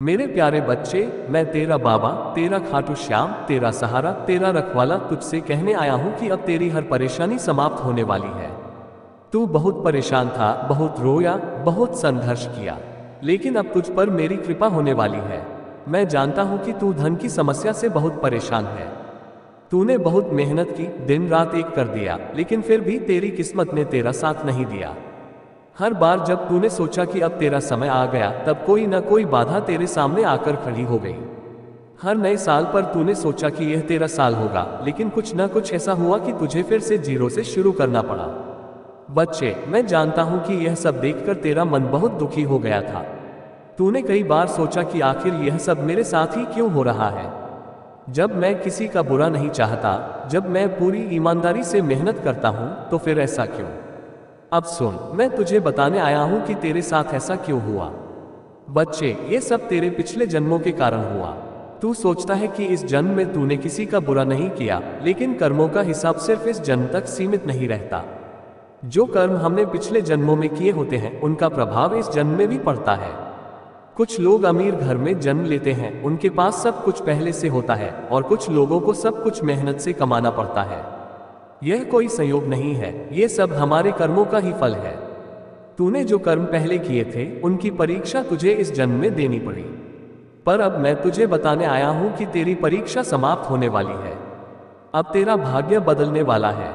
मेरे प्यारे बच्चे, मैं तेरा बाबा, तेरा खाटू श्याम, तेरा सहारा, तेरा रखवाला तुझसे कहने आया हूं कि अब तेरी हर परेशानी समाप्त होने वाली है। तू बहुत परेशान था, बहुत रोया, बहुत संघर्ष किया, लेकिन अब तुझ पर मेरी कृपा होने वाली है। मैं जानता हूं कि तू धन की समस्या से बहुत परेशान है। तूने बहुत मेहनत की, दिन रात एक कर दिया, लेकिन फिर भी तेरी किस्मत ने तेरा साथ नहीं दिया। हर बार जब तूने सोचा कि अब तेरा समय आ गया, तब कोई ना कोई बाधा तेरे सामने आकर खड़ी हो गई। हर नए साल पर तूने सोचा कि यह तेरा साल होगा, लेकिन कुछ ना कुछ ऐसा हुआ कि तुझे फिर से जीरो से शुरू करना पड़ा। बच्चे, मैं जानता हूं कि यह सब देखकर तेरा मन बहुत दुखी हो गया था। तूने कई बार सोचा कि आखिर यह सब मेरे साथ ही क्यों हो रहा है। जब मैं किसी का बुरा नहीं चाहता, जब मैं पूरी ईमानदारी से मेहनत करता हूं, तो फिर ऐसा क्यों। अब सुन, मैं तुझे बताने आया हूं कि तेरे साथ ऐसा क्यों हुआ। बच्चे, ये सब तेरे पिछले जन्मों के कारण हुआ। तू सोचता है कि इस जन्म में तूने किसी का बुरा नहीं किया, लेकिन कर्मों का हिसाब सिर्फ इस जन्म तक सीमित नहीं रहता। जो कर्म हमने पिछले जन्मों में किए होते हैं, उनका प्रभाव इस जन्म में भी पड़ता है। कुछ लोग अमीर घर में जन्म लेते हैं, उनके पास सब कुछ पहले से होता है, और कुछ लोगों को सब कुछ मेहनत से कमाना पड़ता है। यह कोई संयोग नहीं है, ये सब हमारे कर्मों का ही फल है। तूने जो कर्म पहले किए थे, उनकी परीक्षा तुझे इस जन्म में देनी पड़ी। पर अब मैं तुझे बताने आया हूं कि तेरी परीक्षा समाप्त होने वाली है। अब तेरा भाग्य बदलने वाला है।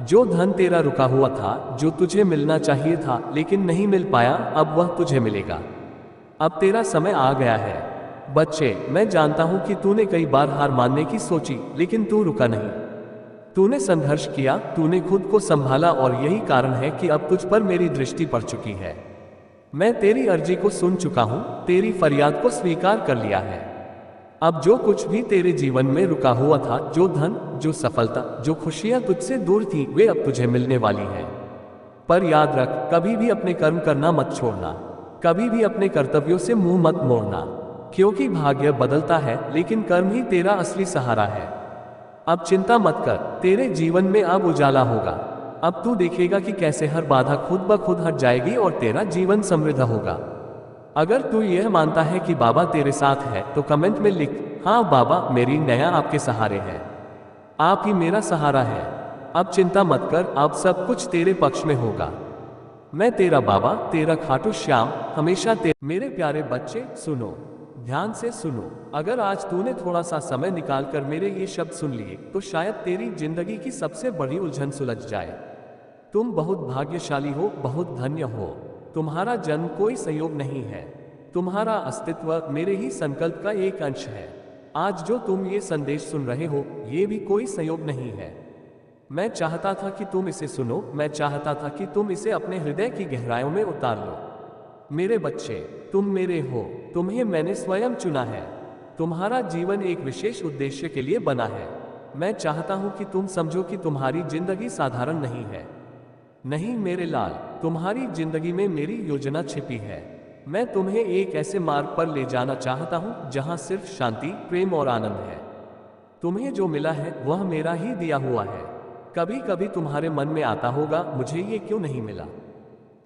जो धन तेरा रुका हुआ था, जो तुझे मिलना चाहिए था लेकिन नहीं मिल पाया, अब वह तुझे मिलेगा। अब तेरा समय आ गया है। बच्चे, मैं जानता हूं कि तूने कई बार हार मानने की सोची, लेकिन तू रुका नहीं। तूने संघर्ष किया, तूने खुद को संभाला, और यही कारण है कि अब तुझ पर मेरी दृष्टि पड़ चुकी है। मैं तेरी अर्जी को सुन चुका हूं, तेरी फरियाद को स्वीकार कर लिया है। अब जो कुछ भी तेरे जीवन में रुका हुआ था, जो धन, जो सफलता, जो खुशियां तुझसे दूर थी, वे अब तुझे मिलने वाली हैं। पर याद रख, कभी भी अपने कर्म करना मत छोड़ना। कभी भी अपने कर्तव्यों से मुंह मत मोड़ना, क्योंकि भाग्य बदलता है, लेकिन कर्म ही तेरा असली सहारा है। अब चिंता मत कर, तेरे जीवन में अब उजाला होगा। अब तू देखेगा कि कैसे हर बाधा खुद ब खुद हट जाएगी और तेरा जीवन समृद्ध होगा। अगर तू यह मानता है कि बाबा तेरे साथ है, तो कमेंट में लिख, हाँ बाबा, मेरी नया आपके सहारे है। आप ही मेरा सहारा है। अब चिंता मत कर, अब सब कुछ तेरे पक्ष में होगा। मैं तेरा बाबा, तेरा खाटू श्याम, हमेशा मेरे प्यारे बच्चे, सुनो, ध्यान से सुनो। अगर आज तूने थोड़ा सा समय निकालकर मेरे ये शब्द सुन लिए, तो शायद तेरी जिंदगी की सबसे बड़ी उलझन सुलझ जाए। तुम बहुत भाग्यशाली हो, बहुत धन्य हो। तुम्हारा जन्म कोई संयोग नहीं है। तुम्हारा अस्तित्व मेरे ही संकल्प का एक अंश है। आज जो तुम ये संदेश सुन रहे हो, ये भी कोई संयोग नहीं है। मैं चाहता था कि तुम इसे सुनो, मैं चाहता था कि तुम इसे अपने हृदय की गहराइयों में उतार लो। मेरे बच्चे, तुम मेरे हो, तुम्हें मैंने स्वयं चुना है। तुम्हारा जीवन एक विशेष उद्देश्य के लिए बना है। मैं चाहता हूं कि तुम समझो कि तुम्हारी जिंदगी साधारण नहीं है। नहीं मेरे लाल, तुम्हारी जिंदगी में मेरी योजना छिपी है। मैं तुम्हें एक ऐसे मार्ग पर ले जाना चाहता हूं, जहां सिर्फ शांति, प्रेम और आनंद है। तुम्हें जो मिला है, वह मेरा ही दिया हुआ है। कभी कभी तुम्हारे मन में आता होगा, मुझे ये क्यों नहीं मिला,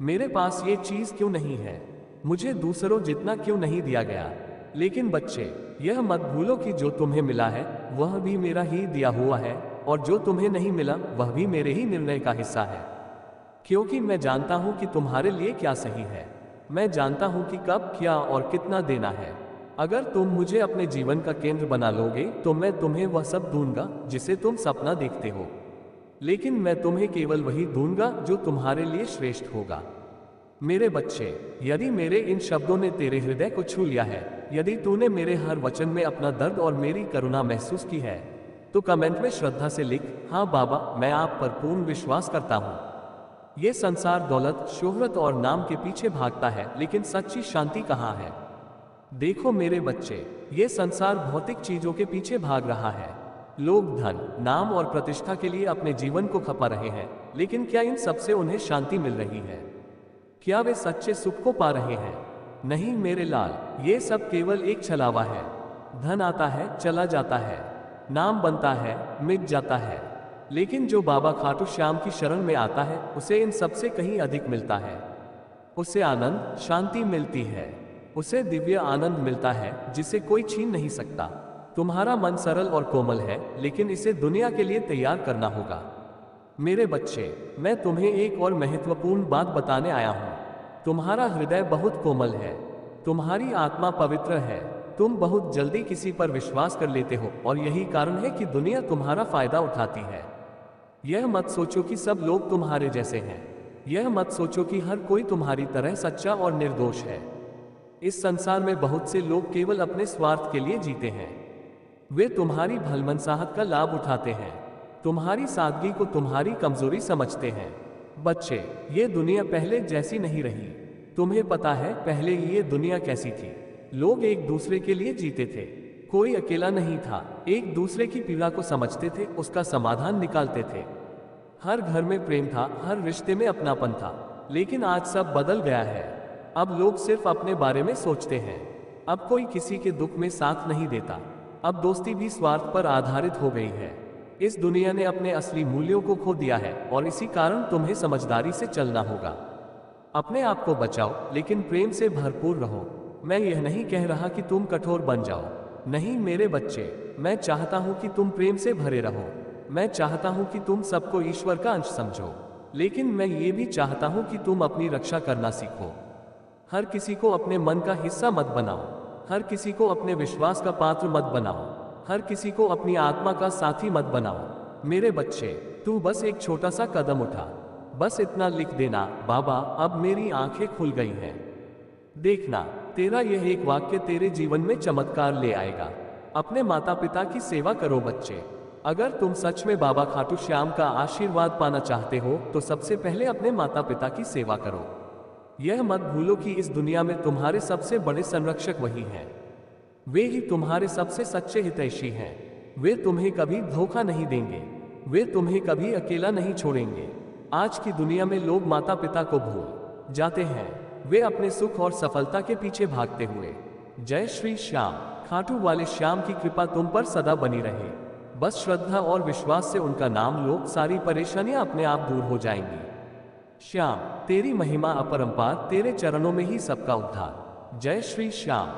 मेरे पास ये चीज क्यों नहीं है, मुझे दूसरों जितना क्यों नहीं दिया गया। लेकिन बच्चे, यह मत भूलो कि जो तुम्हें मिला है, वह भी मेरा ही दिया हुआ है, और जो तुम्हें नहीं मिला, वह भी मेरे ही निर्णय का हिस्सा है। क्योंकि मैं जानता हूं कि तुम्हारे लिए क्या सही है। मैं जानता हूं कि कब, क्या और कितना देना है। अगर तुम मुझे अपने जीवन का केंद्र बना लोगे, तो मैं तुम्हें वह सब दूंगा जिसे तुम सपना देखते हो। लेकिन मैं तुम्हें केवल वही दूंगा जो तुम्हारे लिए श्रेष्ठ होगा। मेरे बच्चे, यदि मेरे इन शब्दों ने तेरे हृदय को छू लिया है, यदि तूने मेरे हर वचन में अपना दर्द और मेरी करुणा महसूस की है, तो कमेंट में श्रद्धा से लिख, हाँ बाबा, मैं आप पर पूर्ण विश्वास करता हूँ। ये संसार दौलत, शोहरत और नाम के पीछे भागता है, लेकिन सच्ची शांति कहाँ है। देखो मेरे बच्चे, ये संसार भौतिक चीजों के पीछे भाग रहा है। लोग धन, नाम और प्रतिष्ठा के लिए अपने जीवन को खपा रहे हैं, लेकिन क्या इन सबसे उन्हें शांति मिल रही है? क्या वे सच्चे सुख को पा रहे हैं? नहीं मेरे लाल, ये सब केवल एक छलावा है। धन आता है, चला जाता है, नाम बनता है, मिट जाता है, लेकिन जो बाबा खाटू श्याम की शरण में आता है, उसे इन सबसे कहीं अधिक मिलता है। उसे आनंद, शांति मिलती है। उसे दिव्य आनंद मिलता है जिसे कोई छीन नहीं सकता। तुम्हारा मन सरल और कोमल है, लेकिन इसे दुनिया के लिए तैयार करना होगा। मेरे बच्चे, मैं तुम्हें एक और महत्वपूर्ण बात बताने आया हूँ। तुम्हारा हृदय बहुत कोमल है, तुम्हारी आत्मा पवित्र है। तुम बहुत जल्दी किसी पर विश्वास कर लेते हो और यही कारण है कि दुनिया तुम्हारा फायदा उठाती है। यह मत सोचो कि सब लोग तुम्हारे जैसे हैं। यह मत सोचो कि हर कोई तुम्हारी तरह सच्चा और निर्दोष है। इस संसार में बहुत से लोग केवल अपने स्वार्थ के लिए जीते हैं। वे तुम्हारी भलमनसाहत का लाभ उठाते हैं, तुम्हारी सादगी को तुम्हारी कमजोरी समझते हैं। बच्चे, ये दुनिया पहले जैसी नहीं रही। तुम्हें पता है पहले ये दुनिया कैसी थी? लोग एक दूसरे के लिए जीते थे, कोई अकेला नहीं था, एक दूसरे की पीड़ा को समझते थे, उसका समाधान निकालते थे। हर घर में प्रेम था, हर रिश्ते में अपनापन था। लेकिन आज सब बदल गया है। अब लोग सिर्फ अपने बारे में सोचते हैं। अब कोई किसी के दुख में साथ नहीं देता। अब दोस्ती भी स्वार्थ पर आधारित हो गई है। इस दुनिया ने अपने असली मूल्यों को खो दिया है और इसी कारण तुम्हें समझदारी से चलना होगा। अपने आप को बचाओ, लेकिन प्रेम से भरपूर रहो। मैं यह नहीं कह रहा कि तुम कठोर बन जाओ। नहीं मेरे बच्चे, मैं चाहता हूं कि तुम प्रेम से भरे रहो। मैं चाहता हूं कि तुम सबको ईश्वर का अंश समझो, लेकिन मैं ये भी चाहता हूं कि तुम अपनी रक्षा करना सीखो। हर किसी को अपने मन का हिस्सा मत बनाओ, हर किसी को अपने विश्वास का पात्र मत बनाओ, हर किसी को अपनी आत्मा का साथी मत बनाओ। मेरे बच्चे, तू बस एक छोटा सा कदम उठा, बस इतना लिख देना, बाबा अब मेरी आंखें खुल गई हैं। देखना, तेरा यह एक वाक्य तेरे जीवन में चमत्कार ले आएगा। अपने माता पिता की सेवा करो बच्चे। अगर तुम सच में बाबा खाटू श्याम का आशीर्वाद पाना चाहते हो तो सबसे पहले अपने माता पिता की सेवा करो। यह मत भूलो कि इस दुनिया में तुम्हारे सबसे बड़े संरक्षक वही हैं। वे ही तुम्हारे सबसे सच्चे हितैषी हैं। वे तुम्हें कभी धोखा नहीं देंगे, वे तुम्हें कभी अकेला नहीं छोड़ेंगे। आज की दुनिया में लोग माता पिता को भूल जाते हैं, वे अपने सुख और सफलता के पीछे भागते हुए। जय श्री श्याम। खाटू वाले श्याम की कृपा तुम पर सदा बनी रहे। बस श्रद्धा और विश्वास से उनका नाम लो, सारी परेशानियां अपने आप दूर हो जाएंगी। श्याम, तेरी महिमा अपरंपार, तेरे चरणों में ही सबका उद्धार। जय श्री श्याम।